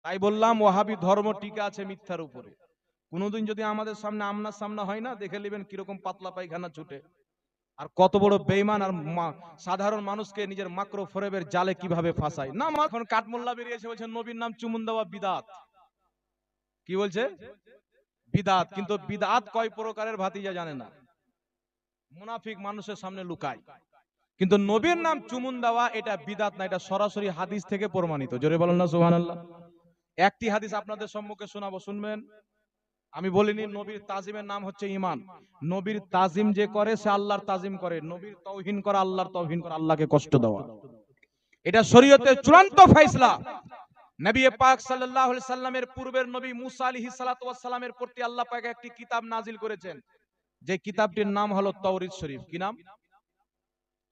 তাই বললাম ওয়াহাবি ধর্ম টিকে আছে মিথ্যার উপরে। কোনোদিন যদি আমাদের সামনে আমনা সামনা হয় না, দেখে নেবেন কিরকম পাতলা পায়খানা ছুটে, আর কত বড় বেঈমান, আর সাধারণ মানুষকে নিজের মাকরো ফরেবের জালে কিভাবে ফাঁসায়। না, এখন কাঠমোল্লা বেরিয়েছে বলছে নবীর নাম চুমুন দেওয়া বিদাত। কি বলছে? বিদাত। কিন্তু বিদাত কয় প্রকারের ভাতিজা জানে না, মুনাফিক মানুষের সামনে লুকায়। কিন্তু নবীর নাম চুমুন দেওয়া এটা বিদাত না, এটা সরাসরি হাদিস থেকে প্রমাণিত। জোরে বলেন না সুবহানাল্লাহ। একটি হাদিস আপনাদের সম্মুখে শোনাবো, শুনবেন। আমি বলিনি নবীর তাজিমের নাম হচ্ছে ঈমান। নবীর তাজিম যে করে সে আল্লাহর তাজিম করে। নবীর তাওহীন করা আল্লাহর তাওহীন করা, আল্লাহকে কষ্ট দেওয়া, এটা শরীয়তের চূড়ান্ত ফয়সালা। নবী পাক সাল্লাল্লাহু আলাইহি সাল্লামের পূর্বের নবী মুসা আলাইহিস সালাতু ওয়াস সালামের প্রতি আল্লাহ পাক একটি কিতাব নাজিল করেছেন, যে কিতাবটির নাম হলো তাওরীত শরীফ। কি নাম?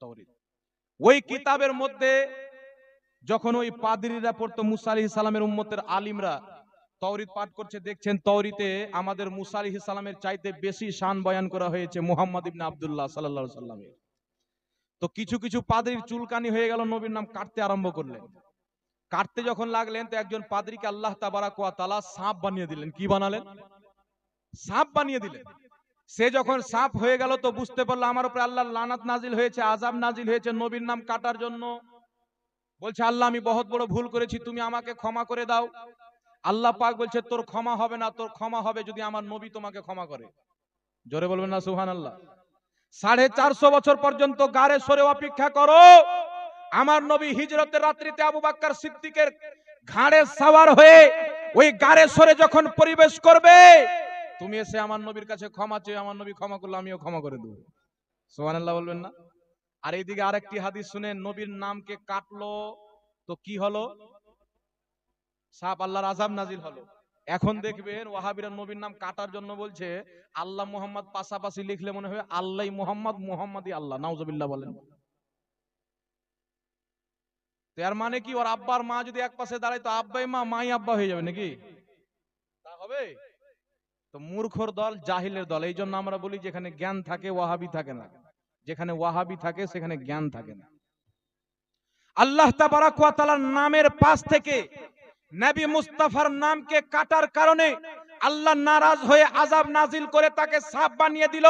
তাওরীত। ওই কিতাবের মধ্যে যখন ওই পাদ্রীরা পড়তো, মুসা আলাইহিস সালামের উম্মতের আলিমরা তাওরীত পাঠ করছে, দেখছেন তাওরীতে আমাদের মুসা আলাইহিস সালামের চাইতে বেশি শান বয়ান করা হয়েছে মুহাম্মদ ইবনে আব্দুল্লাহ সাল্লাল্লাহু আলাইহি সাল্লামের। তো কিছু কিছু পাদ্রীর চুলকানি হয়ে গেল, নবীর নাম কাটতে আরম্ভ করলেন। কাটতে যখন লাগলেন তো একজন পাদ্রীকে আল্লাহ তাবারাক ওয়া তাআলা সাপ বানিয়ে দিলেন। কি বানালেন? সাপ বানিয়ে দিলেন। সে যখন সাপ হয়ে গেল তো বুঝতে পারলো আমার উপরে আল্লাহর লানাত নাজিল হয়েছে, আযাব নাজিল হয়েছে নবীর নাম কাটার জন্য। বলছে আল্লাহ আমি বহুত বড় ভুল করেছি, তুমি আমাকে ক্ষমা করে দাও। আল্লাহ পাক বলছে তোর ক্ষমা হবে না, তোর ক্ষমা হবে যদি আমার নবী তোমাকে ক্ষমা করে। জোরে বলবেন না সুবহানাল্লাহ। 450 বছর পর্যন্ত গারে সরে অপেক্ষা করো, আমার নবী হিজরতের রাত্রিতে আবু বকর সিদ্দিকের ঘাড়ে সওয়ার হয়ে ওই গারে সরে যখন পরিবেশ করবে, তুমি এসে আমার নবীর কাছে ক্ষমা চেয়ে, আমার নবী ক্ষমা করলে আমিও ক্ষমা করে দেব। সুবহানাল্লাহ বলবেন না? আর এইদিকে আরেকটি হাদিস শুনেন, নবীর নামকে কাটলো তো কি হলো? সাপ, আল্লাহর আযাব নাজিল হলো। এখন দেখবেন ওয়াহাবিরা নবীর নাম কাটার জন্য বলছে আল্লাহ মুহাম্মদ পাশাপাশি লিখলে মনে হবে আল্লাহ মুহাম্মদ, মুহাম্মাদি আল্লাহ। নাউজুবিল্লাহ বলেন। তো এর মানে কি, ওর আব্বার মা যদি এক পাশে দাঁড়ায় তো আব্বাই মা, মাই আব্বা হয়ে যাবে নাকি? তা হবে? তো মূর্খর দল, জাহিলের দল। এই জন্য আমরা বলি যেখানে জ্ঞান থাকে ওয়াহাবি থাকে না, যেখানে ওয়াহাবি থাকে সেখানে জ্ঞান থাকে না। আল্লাহ তাবারাক ওয়া তাআলার নামের পাশ থেকে নবী মুস্তাফার নামকে কাটার কারণে আল্লাহ নারাজ হয়ে আযাব নাজিল করে তাকে সাপ বানিয়ে দিল।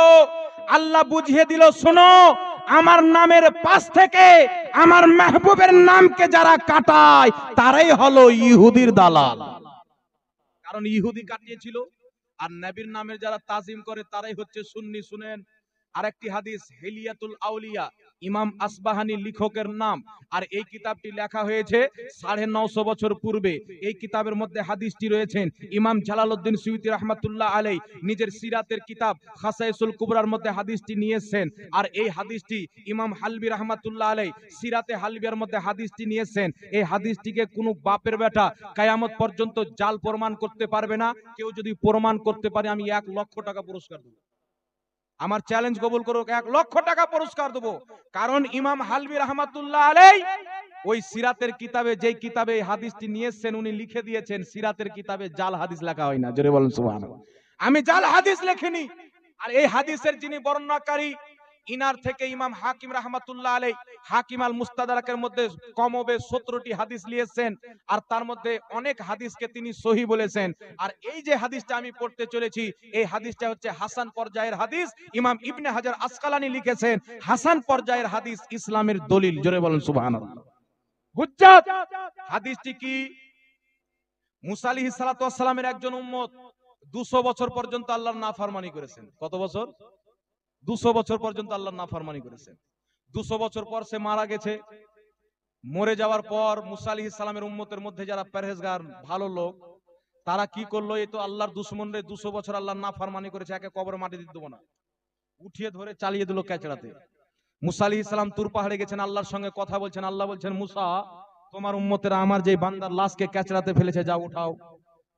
আল্লাহ বুঝিয়ে দিল, শোনো আমার নামের পাশ থেকে আমার মাহবুবের নামকে যারা কাটায় তারাই হলো ইহুদির দালাল। কারণ ইহুদি কাটিয়েছিল, আর নবীর নামের যারা তাজিম করে তারাই হচ্ছে সুন্নি। শুনেন আরেকটি হাদিস, হিলিয়াতুল আউলিয়া, ইমাম আসবাহানি লেখকের নাম, আর এই কিতাবটি লেখা হয়েছে 950 বছর পূর্বে। এই কিতাবের মধ্যে হাদিসটি রয়েছেন ইমাম জালালউদ্দিন সুয়ুতী রাহমাতুল্লাহ আলাইহি নিজের সিরাতের কিতাব খাসাইসুল কুবরার মধ্যে হাদিসটি নিয়েছেন। আর এই হাদিসটি ইমাম হালবি রাহমাতুল্লাহ আলাইহি সিরাতে হালবিয়ার মধ্যে হাদিসটি নিয়েছেন। এই হাদিসটিকে কোনো বাপের বেটা কিয়ামত পর্যন্ত জাল প্রমাণ করতে পারবে না। কেউ যদি প্রমাণ করতে পারে আমি 1 লক্ষ টাকা পুরস্কার দেব। আমার চ্যালেঞ্জ কবুল করুক, 1 লক্ষ টাকা পুরস্কার দেব। কারণ ইমাম হালবি রাহমাতুল্লাহ আলাইহি ওই সিরাতের কিতাবে, যেই কিতাবে এই হাদিসটি নিয়েছেন, উনি লিখে দিয়েছেন সিরাতের কিতাবে জাল হাদিস লেখা হয় না। জোরে বলেন সুবহানাল্লাহ। আমি জাল হাদিস লেখিনি। আর এই হাদিসের যিনি বর্ণনাকারী, ইনার থেকে ইমাম হাকিম রাহমাতুল্লাহ আলাইহি হাকিম আল মুস্তাদরাকের মধ্যে কমবে 17টি হাদিস নিয়েছেন, আর তার মধ্যে অনেক হাদিসকে তিনি সহিহ বলেছেন। আর এই যে হাদিসটা আমি পড়তে চলেছি, এই হাদিসটা হচ্ছে হাসান পর্যায়ের হাদিস। ইমাম ইবনে হাজার আসকালানি লিখেছেন হাসান পর্যায়ের হাদিস ইসলামের দলিল। জোরে বলেন সুবহানাল্লাহ। হুজ্জাত। হাদিসটি কি? মুসা আলাইহিস সালাতু ওয়াস সালামের একজন উম্মত 200 বছর পর্যন্ত আল্লাহর নাফরমানি করেছেন। কত বছর? 200 বছর পর্যন্ত আল্লাহর নাফরমানি করেছেন। 200 বছর পর সে মারা গেছে। মরে যাওয়ার পর মুসা আলাইহিস সালামের উম্মতের মধ্যে যারা পরহেজগার ভালো লোক, তারা কি করলো, এই তো আল্লাহর দুশমন রে 200 বছর আল্লাহর নাফরমানি করেছে, একে কবরে মাটি দিতে দেব না, উঠিয়ে ধরে চালিয়ে দিল কেচড়াতে। মুসা আলাইহিস সালাম তুর পাহাড়ে গেছেন, আল্লাহর সঙ্গে কথা বলছেন। আল্লাহ বলছেন মুসা, তোমার উম্মতেরা আমার যে বান্দার লাশকে কেচড়াতে ফেলেছে, যাও উঠাও,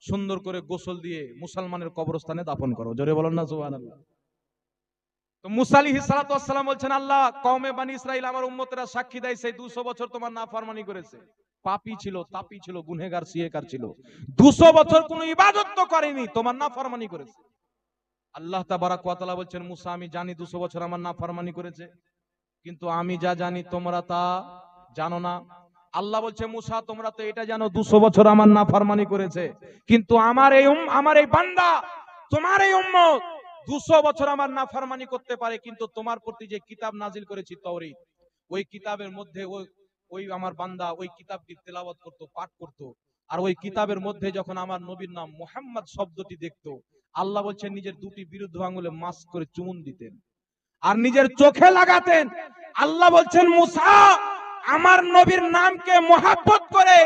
সুন্দর করে গোসল দিয়ে মুসলমানের কবরস্থানে দাফন করো। জোরে বলেন না সুবহানাল্লাহ। তো মুসা আলাইহিস সালাতু ওয়াস সালাম বলছেন আল্লাহ, কওমে বনি ইসরাইল আমার উম্মতেরা সাক্ষী দেয় সেই 200 বছর তোমার নাফরমানি করেছে। পাপী ছিল, তাপী ছিল, গুনাহগার সিয়েকার ছিল, 200 বছর কোনো ইবাদত তো করেনি, তোমার নাফরমানি করেছে। আল্লাহ তাবারাক ওয়া তাআলা বলছেন মুসা, আমি জানি 200 বছর আমার নাফরমানি করেছে, কিন্তু আমি যা জানি তোমরা তা জানো না। আল্লাহ বলছে মুসা তোমরা তো এটা জানো 200 বছর আমার নাফরমানি করেছে, কিন্তু আমার এই বান্দা তোমার এই উম্মত 200 বছর আমার নাফরমানি করতে পারে, কিন্তু তোমার প্রতি যে কিতাব নাজিল করেছি তাওরীত, ওই কিতাবের মধ্যে ওই আমার বান্দা ওই কিতাবটি তেলাওয়াত করত, পাঠ করত। আর ওই কিতাবের মধ্যে যখন আমার নবীর নাম মুহাম্মদ শব্দটি দেখতো, আল্লাহ বলছেন নিজের দুটি বিরুদ্ধ আঙ্গুলে মাস করে চুমুন দিতেন আর নিজের চোখে লাগাতেন। আল্লাহ বলছেন মুসা আমার নবীর নামকে মহব্বত করে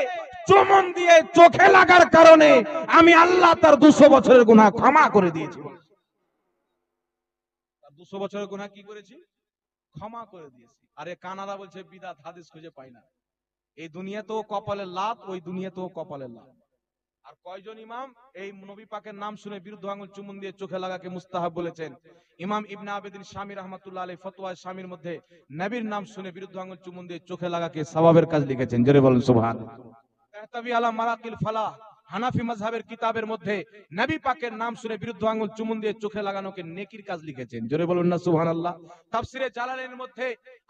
চুমুন দিয়ে চোখে লাগার কারণে আমি আল্লাহ তার 200 বছরের গুনাহ ক্ষমা করে দিয়েছি। 200 বছরের গুনাহ কি করেছি? ক্ষমা করে দিয়েছি। আরে কানাডা বলছে বিদআত হাদিস খুঁজে পাই না। এই দুনিয়াতেও কপালের লাত, ওই দুনিয়াতেও কপালের লাত। আর কয়জন ইমাম এই নবী পাকের নাম শুনে বিরুদ্ধ আঙ্গুল চুমুন দিয়ে চোখে লাগাকে মুস্তাহাব বলেছেন? ইমাম ইবনে আবেদিন শামী রাহমাতুল্লাহ আলাইহি ফতোয়া শামীর মধ্যে নবীর নাম শুনে বিরুদ্ধ আঙ্গুল চুমুন দিয়ে চোখে লাগাকে সওয়াবের কাজ লিখেছেন। জোরে বলেন সুবহানাল্লাহ। তাহতাবি আলা মারাকিল ফালাহ হানাফি মাযহাবের কিতাবের মধ্যে নবী পাকের নাম শুনে বিরুদ্ধ আঙ্গুল চুমুন দিয়ে চোখে লাগানোকে নেকির কাজ লিখেছেন। জোরে বলুন না সুবহানাল্লাহ। তাফসিরে জালালাইনের মধ্যে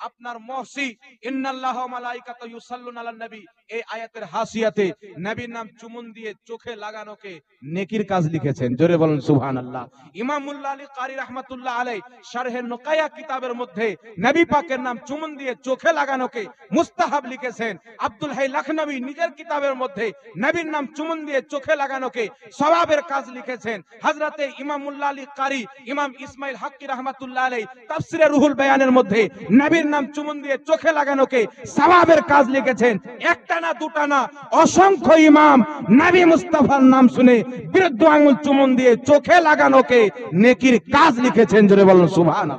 আপনার মুহসি ইন্নাল্লাহা ওয়া মালাইকাতাহু ইউসাল্লুনা আলান নবী এই আয়াতের হাসিয়াতে নবীর নাম চুমুন দিয়ে চোখে লাগানোকে নেকির কাজ লিখেছেন। জোরে বলুন সুবহানাল্লাহ। ইমাম মুল্লা আলী কারি রাহমাতুল্লাহ আলাইহি শারহে নুকায়া কিতাবের মধ্যে নবী পাকের নাম চুমুন দিয়ে চোখে লাগানোকে মুস্তাহাব লিখেছেন। আব্দুল হাই লখনবী নিজের কিতাবের মধ্যে নবীর নাম চুমুন দিয়ে চোখে লাগানোকে সওয়াবের কাজ লিখেছেন। হযরতে ইমাম মুল্লা আলী কারি ইমাম ইসমাইল হাক্কি রাহমাতুল্লাহ আলাইহি তাফসিরে রুহুল বায়ানের মধ্যে নবীর নাম চুমুন দিয়ে চোখে লাগানোকে সওয়াবের কাজ লিখেছেন। একটা না দুটা না, অসংখ্য ইমাম নবী মুস্তাফার নাম শুনে বিরুদ্ধ আঙ্গুল চুমুন দিয়ে চোখে লাগানোকে নেকির কাজ লিখেছেন। জোরে বলুন সুবহানাল্লাহ।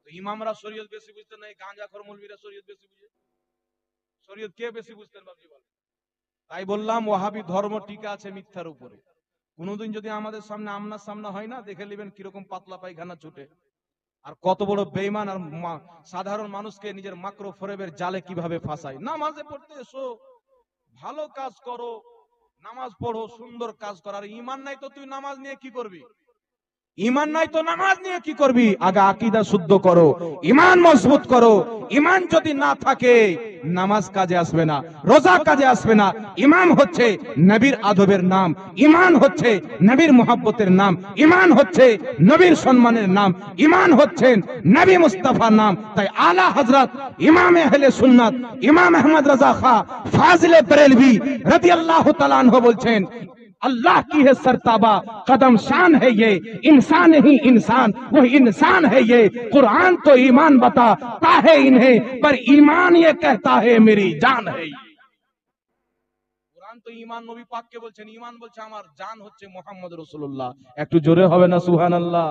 তো ইমামরা শরীয়ত বেশি বুঝতেন না, এই গাঁজাখোর মৌলভীরা শরীয়ত বেশি বুঝে? শরীয়ত কে বেশি বুঝতেন বাবজি বলেন? তাই বললাম ওয়াহাবি ধর্ম টিকা আছে মিথ্যার উপরে। কোনদিন যদি আমাদের সামনে আমনা সামনা হয় না, দেখে নেবেন কিরকম পাতলা পায়খানা ছুটে আর কত বড় বেঈমান আর সাধারণ মানুষকে নিজের মাকরো ফরেবের জালে কিভাবে ফাঁসায়। নামাজে পড়তে এসো, ভালো কাজ করো, নামাজ পড়ো, সুন্দর কাজ করার ঈমান নাই তো তুই নামাজ নিয়ে কি করবি? ঈমান নাই তো নামাজ নিয়ে কি করবি? আগে আকীদা শুদ্ধ করো, ঈমান মজবুত করো। ঈমান যদি না থাকে নামাজ কাজে আসবে না, রোজা কাজে আসবে না। ঈমান হচ্ছে নবীর আদবের নাম, ঈমান হচ্ছে নবীর মুহাব্বতের নাম, ঈমান হচ্ছে নবীর সম্মানের নাম, ঈমান হচ্ছে নবী মুস্তাফার নাম। তাই আলা হযরত ইমাম আহলে সুন্নাত ইমাম আহমদ রাজা খা ফাজিলে বরেলভী রাদিয়াল্লাহু তাআলা আনহু বলছেন अल्लाह की है सरताबा कदम शान है ये, इंसान ही इंसान वही इंसान है ये। कुरान तो ईमान बताता है इन्हें, पर ईमान ये कहता है मेरी जान है। कुरान तो ईमान नबी पाक के बोलছেন, ईमान बोलছে আমার জান হচ্ছে মুহাম্মদ রাসূলুল্লাহ। একটু জোরে হবে না সুবহানাল্লাহ।